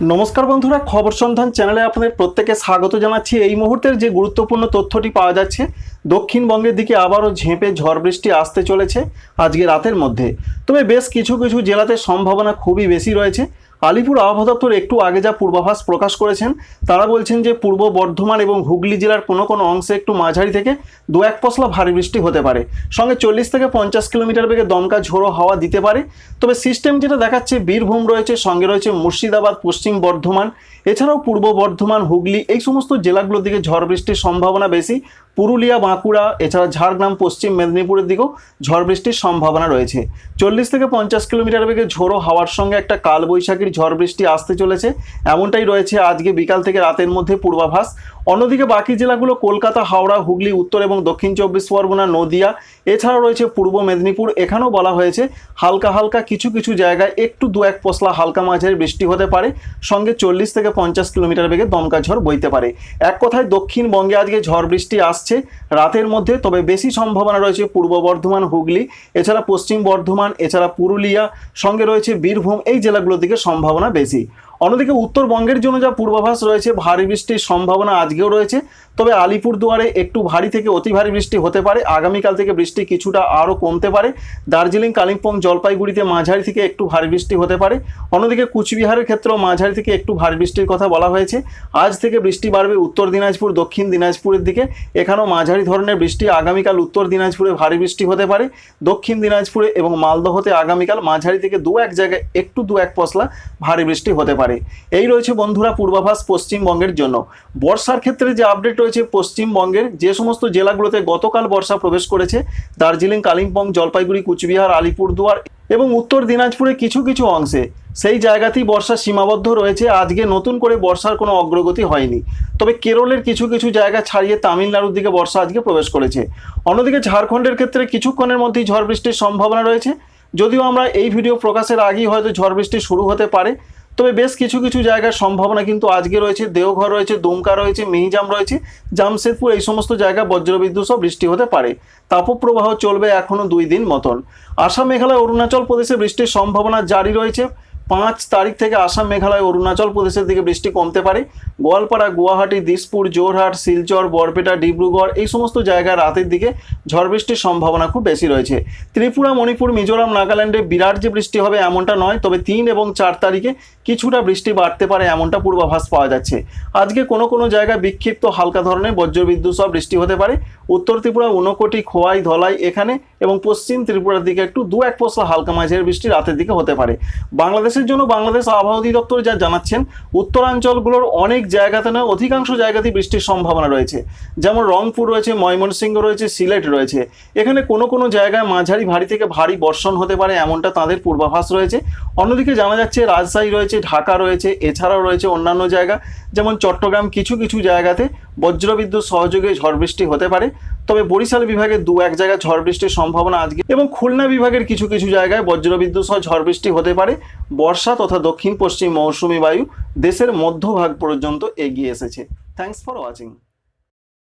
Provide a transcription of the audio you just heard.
নমস্কার বন্ধুরা, খবর সন্ধান চ্যানেলে আপনাদের প্রত্যেকে স্বাগত জানাচ্ছি। এই মুহূর্তের যে গুরুত্বপূর্ণ তথ্যটি পাওয়া যাচ্ছে, দক্ষিণবঙ্গের দিকে আবারও ঝেঁপে ঝড় বৃষ্টি আসতে চলেছে আজকে রাতের মধ্যে। তবে বেশ কিছু কিছু জেলাতে সম্ভাবনা খুবই বেশি রয়েছে। আলিপুর আবহাওয়া দপ্তর একটু আগে যা পূর্বাভাস প্রকাশ করেছেন, তারা বলছেন যে পূর্ব বর্ধমান এবং হুগলি জেলার কোনো কোনো অংশে একটু মাঝারি থেকে দু এক পশলা ভারী বৃষ্টি হতে পারে, সঙ্গে 40 থেকে 50 কিলোমিটার বেগে দমকা ঝোড়ো হাওয়া দিতে পারে। তবে সিস্টেম যেটা দেখাচ্ছে, বীরভূম রয়েছে, সঙ্গে রয়েছে মুর্শিদাবাদ, পশ্চিম বর্ধমান, এছাড়াও পূর্ব বর্ধমান, হুগলি, এই সমস্ত জেলাগুলোর দিকে ঝড় বৃষ্টির সম্ভাবনা বেশি। পুরুলিয়া, বাঁকুড়া, এছাড়া ঝাড়গ্রাম, পশ্চিম মেদিনীপুরের দিকেও ঝড় বৃষ্টির সম্ভাবনা রয়েছে। 40 থেকে 50 কিলোমিটার বেগে ঝোড়ো হাওয়ার সঙ্গে একটা কালবৈশাখীর ঝড় বৃষ্টি আসতে চলেছে, এমনটাই রয়েছে আজকে বিকাল থেকে রাতের মধ্যে পূর্বাভাস। অন্যদিকে বাকি জেলাগুলো কলকাতা, হাওড়া, হুগলি, উত্তর এবং দক্ষিণ 24 পরগনা, নদিয়া, এছাড়াও রয়েছে পূর্ব মেদিনীপুর। এখানেও বলা হয়েছে হালকা হালকা কিছু কিছু জায়গায় একটু দু এক পশলা হালকা মাঝারি বৃষ্টি হতে পারে, সঙ্গে 40 থেকে 50 কিলোমিটার বেগে দমকা ঝড় বইতে পারে। এক কথায় দক্ষিণবঙ্গে আজকে ঝড় বৃষ্টি আসছে রাতের মধ্যে। তবে বেশি সম্ভাবনা রয়েছে পূর্ব বর্ধমান, হুগলি, এছাড়া পশ্চিম বর্ধমান, এছাড়া পুরুলিয়া, সঙ্গে রয়েছে বীরভূম, এই জেলাগুলোর দিকে সম্ভাবনা বেশি। অন্যদিকে উত্তরবঙ্গের জন্য যা পূর্বাভাস রয়েছে, ভারী বৃষ্টির সম্ভাবনা আজকেও রয়েছে। তবে আলিপুরদুয়ারে একটু ভারী থেকে অতি ভারী বৃষ্টি হতে পারে। আগামীকাল থেকে বৃষ্টি কিছুটা আরও কমতে পারে। দার্জিলিং, কালিম্পং, জলপাইগুড়িতে মাঝারি থেকে একটু ভারী বৃষ্টি হতে পারে। অন্যদিকে কুচবিহারের ক্ষেত্রেও মাঝারি থেকে একটু ভারী বৃষ্টির কথা বলা হয়েছে। আজ থেকে বৃষ্টি বাড়বে উত্তর দিনাজপুর, দক্ষিণ দিনাজপুরের দিকে, এখানেও মাঝারি ধরনের বৃষ্টি। আগামীকাল উত্তর দিনাজপুরে ভারী বৃষ্টি হতে পারে। দক্ষিণ দিনাজপুরে এবং মালদহতে আগামীকাল মাঝারি থেকে দু এক জায়গায় একটু দু এক পশলা ভারী বৃষ্টি হতে পারে। এই রয়েছে বন্ধুরা পূর্বাভাস পশ্চিমবঙ্গের জন্য। বর্ষার ক্ষেত্রে যে আপডেট রয়েছে, পশ্চিমবঙ্গের যে সমস্ত জেলাগুলোতে গতকাল বর্ষা প্রবেশ করেছে, দার্জিলিং, কালিম্পং, জলপাইগুড়ি, কুচবিহার, আলিপুরদুয়ার এবং উত্তর দিনাজপুরে কিছু কিছু অংশে সেই জায়গাতেই বর্ষা সীমাবদ্ধ রয়েছে। আজকে নতুন করে বর্ষার কোনো অগ্রগতি হয়নি। তবে কেরলের কিছু কিছু জায়গা ছাড়িয়ে তামিলনাড়ুর দিকে বর্ষা আজকে প্রবেশ করেছে। অন্যদিকে ঝাড়খণ্ডের ক্ষেত্রে কিছুক্ষণের মধ্যেই ঝড় বৃষ্টির সম্ভাবনা রয়েছে। যদিও আমরা এই ভিডিও প্রকাশের আগেই হয়তো ঝড় বৃষ্টি শুরু হতে পারে, তবে বেশ কিছু কিছু জায়গার সম্ভাবনা কিন্তু আজকে রয়েছে। দেওঘর রয়েছে, দুমকা রয়েছে, মিহিজাম রয়েছে, জামশেদপুর, এই সমস্ত জায়গায় বজ্রবিদ্যুৎ সহ বৃষ্টি হতে পারে। তাপপ্রবাহ চলবে এখনো 2 দিন মতন। আসাম, মেঘালয়, অরুণাচল প্রদেশে বৃষ্টির সম্ভাবনা জারি রয়েছে। 5 তারিখ থেকে আসাম, মেঘালয়, অরুণাচল প্রদেশের দিকে বৃষ্টি কমতে পারে। গোয়ালপাড়া, গুয়াহাটি, দিসপুর, জোরহাট, শিলচর, বরপেটা, ডিব্রুগড়, এই সমস্ত জায়গায় রাতের দিকে ঝড় বৃষ্টির সম্ভাবনা খুব বেশি রয়েছে। ত্রিপুরা, মণিপুর, মিজোরাম, নাগাল্যান্ডে বিরাট যে বৃষ্টি হবে এমনটা নয়, তবে 3 এবং 4 তারিখে কিছুটা বৃষ্টি বাড়তে পারে এমনটা পূর্বাভাস পাওয়া যাচ্ছে। আজকে কোনো কোনো জায়গায় বিক্ষিপ্ত হালকা ধরনের বজ্রবিদ্যুৎ সহ বৃষ্টি হতে পারে। উত্তর ত্রিপুরা, ঊনকোটি, খোয়াই, ধলাই এখানে এবং পশ্চিম ত্রিপুরার দিকে একটু দু এক পশলা হালকা মাঝারি বৃষ্টি রাতের দিকে হতে পারে। বাংলাদেশের জন্য বাংলাদেশ আবহাওয়া অধিদপ্তর যা জানাচ্ছেন, উত্তরাঞ্চলগুলোর অনেক জায়গাতে নয়, অধিকাংশ জায়গাতেই বৃষ্টির সম্ভাবনা রয়েছে। যেমন রংপুর রয়েছে, ময়মনসিংহ রয়েছে, সিলেট রয়েছে, এখানে কোনো কোনো জায়গায় মাঝারি ভারী থেকে ভারী বর্ষণ হতে পারে এমনটা তাদের পূর্বাভাস রয়েছে। অন্যদিকে জানা যাচ্ছে রাজশাহী রয়েছে, ঢাকা রয়েছে, এছাড়াও রয়েছে অন্যান্য জায়গা যেমন চট্টগ্রাম, কিছু কিছু জায়গাতে বজ্রবিদ্যুৎ সহযোগে ঝড় বৃষ্টি হতে পারে। তবে বরিশাল বিভাগের দু এক জায়গায় ঝড় বৃষ্টির সম্ভাবনা আজকে, এবং খুলনা বিভাগের কিছু কিছু জায়গায় বজ্রবিদ্যুৎ সহ ঝড় বৃষ্টি হতে পারে। বর্ষা তথা দক্ষিণ পশ্চিম মৌসুমী বায়ু দেশের মধ্যভাগ পর্যন্ত এগিয়ে এসেছে। Thanks for watching.